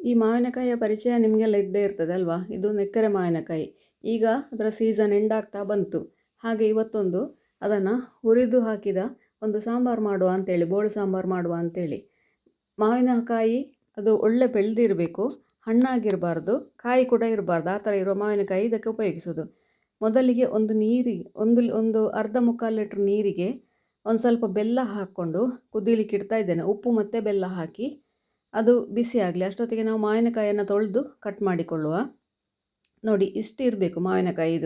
ಈ ಮಾವಿನಕಾಯಿಯ ಪರಿಚಯ ನಿಮಗೆಲ್ಲ ಇದ್ದೇ ಇರ್ತದೆ ಅಲ್ವಾ. ಇದು ನೆಕ್ಕರೆ ಮಾವಿನಕಾಯಿ. ಈಗ ಅದರ ಸೀಸನ್ ಎಂಡ್ ಆಗ್ತಾ ಬಂತು. ಹಾಗೆ ಇವತ್ತೊಂದು ಅದನ್ನು ಹುರಿದು ಹಾಕಿದ ಒಂದು ಸಾಂಬಾರು ಮಾಡುವ ಅಂತೇಳಿ, ಬೋಳು ಸಾಂಬಾರು ಮಾಡುವ ಅಂತೇಳಿ. ಮಾವಿನಕಾಯಿ ಅದು ಒಳ್ಳೆ ಬೆಳೆದಿರಬೇಕು, ಹಣ್ಣಾಗಿರಬಾರ್ದು, ಕಾಯಿ ಕೂಡ ಇರಬಾರ್ದು. ಆ ಥರ ಇರುವ ಮಾವಿನಕಾಯಿ ಇದಕ್ಕೆ ಉಪಯೋಗಿಸೋದು. ಮೊದಲಿಗೆ ಒಂದು ಅರ್ಧ ಮುಕ್ಕಾಲು ಲೀಟ್ರ್ ನೀರಿಗೆ ಒಂದು ಸ್ವಲ್ಪ ಬೆಲ್ಲ ಹಾಕ್ಕೊಂಡು ಕುದೀಲಿಕ್ಕೆ ಇಡ್ತಾ ಇದ್ದೇನೆ. ಉಪ್ಪು ಮತ್ತು ಬೆಲ್ಲ ಹಾಕಿ ಅದು ಬಿಸಿ ಆಗಲಿ. ಅಷ್ಟೊತ್ತಿಗೆ ನಾವು ಮಾವಿನಕಾಯಿಯನ್ನು ತೊಳೆದು ಕಟ್ ಮಾಡಿಕೊಳ್ಳುವ. ನೋಡಿ, ಇಷ್ಟು ಇರಬೇಕು ಮಾವಿನಕಾಯಿ.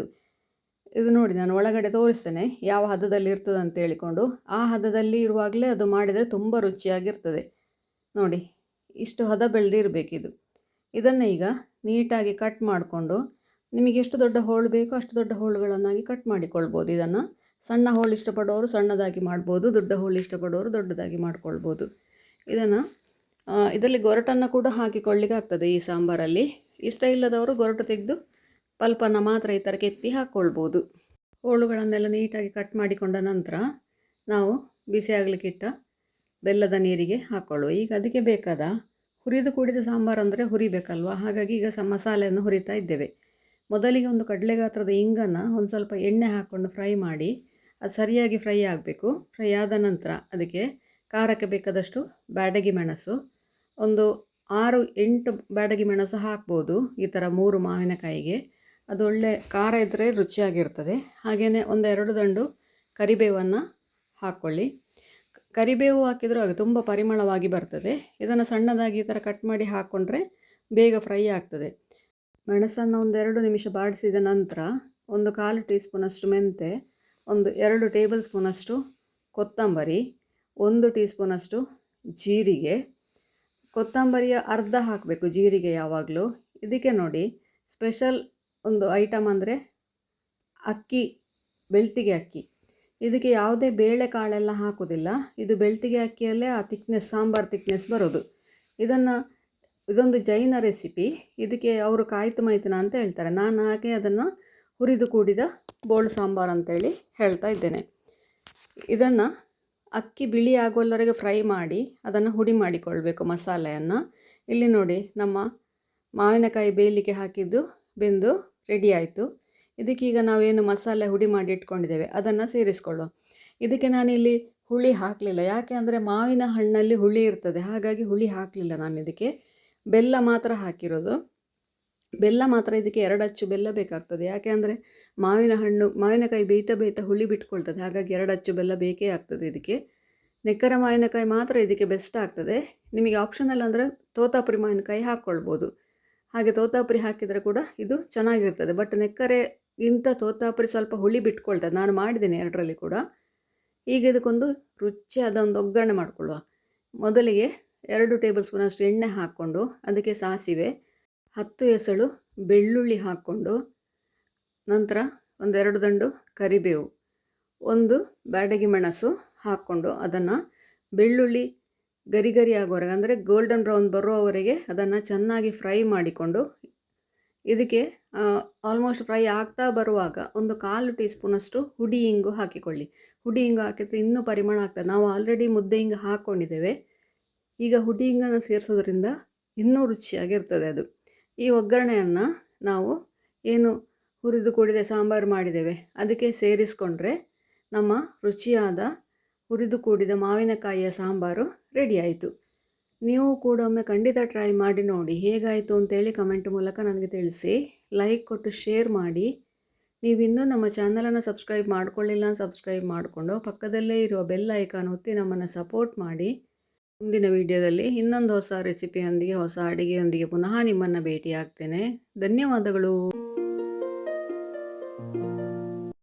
ಇದು ನೋಡಿ, ನಾನು ಒಳಗಡೆ ತೋರಿಸ್ತೇನೆ ಯಾವ ಹದದಲ್ಲಿ ಇರ್ತದೆ ಅಂತ ಹೇಳಿಕೊಂಡು. ಆ ಹದದಲ್ಲಿ ಇರುವಾಗಲೇ ಅದು ಮಾಡಿದರೆ ತುಂಬ ರುಚಿಯಾಗಿರ್ತದೆ. ನೋಡಿ, ಇಷ್ಟು ಹದ ಬೆಳೆದಿರಬೇಕಿದು. ಇದನ್ನು ಈಗ ನೀಟಾಗಿ ಕಟ್ ಮಾಡಿಕೊಂಡು, ನಿಮಗೆ ಎಷ್ಟು ದೊಡ್ಡ ಹೋಳು ಬೇಕೋ ಅಷ್ಟು ದೊಡ್ಡ ಹೋಳುಗಳನ್ನಾಗಿ ಕಟ್ ಮಾಡಿಕೊಳ್ಬೋದು. ಇದನ್ನು ಸಣ್ಣ ಹೋಳು ಇಷ್ಟಪಡೋರು ಸಣ್ಣದಾಗಿ ಮಾಡ್ಬೋದು, ದೊಡ್ಡ ಹೋಳು ಇಷ್ಟಪಡೋರು ದೊಡ್ಡದಾಗಿ ಮಾಡ್ಕೊಳ್ಬೋದು. ಇದರಲ್ಲಿ ಗೊರಟನ್ನು ಕೂಡ ಹಾಕಿಕೊಳ್ಳಿಕ್ಕೆ ಆಗ್ತದೆ ಈ ಸಾಂಬಾರಲ್ಲಿ. ಇಷ್ಟ ಇಲ್ಲದವರು ಗೊರಟು ತೆಗೆದು ಪಲ್ಪನ್ನು ಮಾತ್ರ ಈ ಥರ ಕೆತ್ತಿ ಹಾಕ್ಕೊಳ್ಬೋದು. ಹೋಳುಗಳನ್ನೆಲ್ಲ ನೀಟಾಗಿ ಕಟ್ ಮಾಡಿಕೊಂಡ ನಂತರ ನಾವು ಬಿಸಿ ಆಗಲಿಕ್ಕಿಟ್ಟ ಬೆಲ್ಲದ ನೀರಿಗೆ ಹಾಕ್ಕೊಳ್ಳುವ. ಈಗ ಅದಕ್ಕೆ ಬೇಕಾದ ಹುರಿದು ಕೂಡಿದ ಸಾಂಬಾರು ಅಂದರೆ ಹುರಿಬೇಕಲ್ವ. ಹಾಗಾಗಿ ಈಗ ಮಸಾಲೆಯನ್ನು ಹುರಿತಾ ಇದ್ದೇವೆ. ಮೊದಲಿಗೆ ಒಂದು ಕಡಲೆ ಗಾತ್ರದ ಇಂಗನ್ನು ಒಂದು ಸ್ವಲ್ಪ ಎಣ್ಣೆ ಹಾಕ್ಕೊಂಡು ಫ್ರೈ ಮಾಡಿ, ಅದು ಸರಿಯಾಗಿ ಫ್ರೈ ಆಗಬೇಕು. ಫ್ರೈ ಆದ ನಂತರ ಅದಕ್ಕೆ ಖಾರಕ್ಕೆ ಬೇಕಾದಷ್ಟು ಬ್ಯಾಡಗಿ ಮೆಣಸು, ಒಂದು 6-8 ಬ್ಯಾಡಗಿ ಮೆಣಸು ಹಾಕ್ಬೋದು ಈ ಥರ 3 ಮಾವಿನಕಾಯಿಗೆ. ಅದು ಒಳ್ಳೆ ಖಾರ ಇದ್ದರೆ ರುಚಿಯಾಗಿರ್ತದೆ. ಹಾಗೆಯೇ 1-2 ದಂಡು ಕರಿಬೇವನ್ನು ಹಾಕ್ಕೊಳ್ಳಿ. ಕರಿಬೇವು ಹಾಕಿದರೂ ಆಗ ತುಂಬ ಪರಿಮಳವಾಗಿ ಬರ್ತದೆ. ಇದನ್ನು ಸಣ್ಣದಾಗಿ ಈ ಥರ ಕಟ್ ಮಾಡಿ ಹಾಕ್ಕೊಂಡ್ರೆ ಬೇಗ ಫ್ರೈ ಆಗ್ತದೆ. ಮೆಣಸನ್ನು 1-2 ನಿಮಿಷ ಬಾಡಿಸಿದ ನಂತರ 1/4 ಟೀ ಸ್ಪೂನಷ್ಟು ಮೆಂತೆ, 2 ಟೇಬಲ್ ಸ್ಪೂನಷ್ಟು ಕೊತ್ತಂಬರಿ, 1 ಟೀ ಸ್ಪೂನಷ್ಟು ಜೀರಿಗೆ. ಕೊತ್ತಂಬರಿಯ ಅರ್ಧ ಹಾಕಬೇಕು, ಜೀರಿಗೆ ಯಾವಾಗಲೂ. ಇದಕ್ಕೆ ನೋಡಿ, ಸ್ಪೆಷಲ್ ಒಂದು ಐಟಮ್ ಅಂದರೆ ಅಕ್ಕಿ, ಬೆಳ್ತಿಗೆ ಅಕ್ಕಿ. ಇದಕ್ಕೆ ಯಾವುದೇ ಬೇಳೆಕಾಳೆಲ್ಲ ಹಾಕೋದಿಲ್ಲ. ಇದು ಬೆಳ್ತಿಗೆ ಅಕ್ಕಿಯಲ್ಲೇ ಆ ತಿಕ್ನೆಸ್, ಸಾಂಬಾರು ತಿಕ್ನೆಸ್ ಬರೋದು. ಇದೊಂದು ಜೈನ ರೆಸಿಪಿ. ಇದಕ್ಕೆ ಅವರು ಕಾಯ್ತು ಮೈತನ ಅಂತ ಹೇಳ್ತಾರೆ. ನಾನು ಹಾಗೆ ಅದನ್ನು ಹುರಿದು ಕೂಡಿದ ಬೋಳು ಸಾಂಬಾರು ಅಂತೇಳಿ ಹೇಳ್ತಾ ಇದ್ದೇನೆ. ಇದನ್ನು ಅಕ್ಕಿ ಬಿಳಿ ಆಗೋಲ್ಲವರೆಗೆ ಫ್ರೈ ಮಾಡಿ ಅದನ್ನು ಹುಡಿ ಮಾಡಿಕೊಳ್ಬೇಕು ಮಸಾಲೆಯನ್ನು. ಇಲ್ಲಿ ನೋಡಿ, ನಮ್ಮ ಮಾವಿನಕಾಯಿ ಬೇಯಲಿಕ್ಕೆ ಹಾಕಿದ್ದು ಬೆಂದು ರೆಡಿ ಆಯಿತು. ಇದಕ್ಕೀಗ ನಾವೇನು ಮಸಾಲೆ ಹುಡಿ ಮಾಡಿ ಇಟ್ಕೊಂಡಿದ್ದೇವೆ ಅದನ್ನು ಸೇರಿಸ್ಕೊಳ್ಳುವ. ಇದಕ್ಕೆ ನಾನಿಲ್ಲಿ ಹುಳಿ ಹಾಕಲಿಲ್ಲ. ಯಾಕೆ ಅಂದರೆ ಮಾವಿನ ಹಣ್ಣಲ್ಲಿ ಹುಳಿ ಇರ್ತದೆ, ಹಾಗಾಗಿ ಹುಳಿ ಹಾಕಲಿಲ್ಲ ನಾನು. ಇದಕ್ಕೆ ಬೆಲ್ಲ ಮಾತ್ರ ಹಾಕಿರೋದು. ಬೆಲ್ಲ ಮಾತ್ರ ಇದಕ್ಕೆ 2 ಅಚ್ಚು ಬೆಲ್ಲ ಬೇಕಾಗ್ತದೆ. ಯಾಕೆ ಅಂದರೆ ಮಾವಿನಕಾಯಿ ಬೇಯ್ತಾ ಹುಳಿ ಬಿಟ್ಕೊಳ್ತದೆ, ಹಾಗಾಗಿ 2 ಅಚ್ಚು ಬೆಲ್ಲ ಬೇಕೇ ಆಗ್ತದೆ ಇದಕ್ಕೆ. ನೆಕ್ಕರ ಮಾವಿನಕಾಯಿ ಮಾತ್ರ ಇದಕ್ಕೆ ಬೆಸ್ಟ್ ಆಗ್ತದೆ. ನಿಮಗೆ ಆಪ್ಷನಲ್ ಅಂದರೆ ತೋತಾಪುರಿ ಮಾವಿನಕಾಯಿ ಹಾಕ್ಕೊಳ್ಬೋದು. ಹಾಗೆ ತೋತಾಪುರಿ ಹಾಕಿದರೆ ಕೂಡ ಇದು ಚೆನ್ನಾಗಿರ್ತದೆ. ಬಟ್ ನೆಕ್ಕರೆಗಿಂತ ತೋತಾಪುರಿ ಸ್ವಲ್ಪ ಹುಳಿ ಬಿಟ್ಕೊಳ್ತದೆ. ನಾನು ಮಾಡಿದ್ದೇನೆ 2ರಲ್ಲಿ ಕೂಡ. ಈಗ ಇದಕ್ಕೊಂದು ರುಚಿಯಾದ ಒಂದು ಒಗ್ಗರಣೆ ಮಾಡಿಕೊಳ್ಳುವ. ಮೊದಲಿಗೆ 2 ಟೇಬಲ್ ಸ್ಪೂನಷ್ಟು ಎಣ್ಣೆ ಹಾಕ್ಕೊಂಡು ಅದಕ್ಕೆ ಸಾಸಿವೆ, 10 ಎಸಳು ಬೆಳ್ಳುಳ್ಳಿ ಹಾಕ್ಕೊಂಡು, ನಂತರ 1-2 ದಂಡು ಕರಿಬೇವು, 1 ಬ್ಯಾಡಗಿ ಮೆಣಸು ಹಾಕ್ಕೊಂಡು ಅದನ್ನು ಬೆಳ್ಳುಳ್ಳಿ ಗರಿ ಆಗೋವರೆಗೆ, ಅಂದರೆ ಗೋಲ್ಡನ್ ಬ್ರೌನ್ ಬರುವವರೆಗೆ ಅದನ್ನು ಚೆನ್ನಾಗಿ ಫ್ರೈ ಮಾಡಿಕೊಂಡು, ಇದಕ್ಕೆ ಆಲ್ಮೋಸ್ಟ್ ಫ್ರೈ ಆಗ್ತಾ ಬರುವಾಗ 1/4 ಟೀ ಸ್ಪೂನಷ್ಟು ಹುಡಿ ಇಂಗು ಹಾಕಿಕೊಳ್ಳಿ. ಹುಡಿ ಇಂಗು ಹಾಕಿದರೆ ಇನ್ನೂ ಪರಿಮಳ ಆಗ್ತದೆ. ನಾವು ಆಲ್ರೆಡಿ ಮುದ್ದೆ ಇಂಗು ಹಾಕ್ಕೊಂಡಿದ್ದೇವೆ. ಈಗ ಹುಡಿ ಇಂಗನ್ನು ಸೇರಿಸೋದ್ರಿಂದ ಇನ್ನೂ ರುಚಿಯಾಗಿರ್ತದೆ ಅದು. ಈ ಒಗ್ಗರಣೆಯನ್ನು ನಾವು ಏನು ಹುರಿದು ಕೂಡಿದ ಸಾಂಬಾರು ಮಾಡಿದ್ದೇವೆ ಅದಕ್ಕೆ ಸೇರಿಸ್ಕೊಂಡ್ರೆ ನಮ್ಮ ರುಚಿಯಾದ ಹುರಿದು ಕೂಡಿದ ಮಾವಿನಕಾಯಿಯ ಸಾಂಬಾರು ರೆಡಿ ಆಯಿತು. ನೀವು ಕೂಡ ಒಮ್ಮೆ ಖಂಡಿತ ಟ್ರೈ ಮಾಡಿ ನೋಡಿ, ಹೇಗಾಯಿತು ಅಂತೇಳಿ ಕಮೆಂಟ್ ಮೂಲಕ ನನಗೆ ತಿಳಿಸಿ. ಲೈಕ್ ಕೊಟ್ಟು ಶೇರ್ ಮಾಡಿ. ನೀವಿನ್ನೂ ನಮ್ಮ ಚಾನಲನ್ನು ಸಬ್ಸ್ಕ್ರೈಬ್ ಮಾಡ್ಕೊಳ್ಳಿಲ್ಲ, ಸಬ್ಸ್ಕ್ರೈಬ್ ಮಾಡಿಕೊಂಡು ಪಕ್ಕದಲ್ಲೇ ಇರುವ ಬೆಲ್ ಐಕಾನ್ ಒತ್ತಿ ನಮ್ಮನ್ನು ಸಪೋರ್ಟ್ ಮಾಡಿ. ಮುಂದಿನ ವಿಡಿಯೋದಲ್ಲಿ ಇನ್ನೊಂದು ಹೊಸ ರೆಸಿಪಿಯೊಂದಿಗೆ, ಹೊಸ ಅಡುಗೆಯೊಂದಿಗೆ ಪುನಃ ನಿಮ್ಮನ್ನು ಭೇಟಿ ಆಗ್ತೇನೆ. ಧನ್ಯವಾದಗಳು.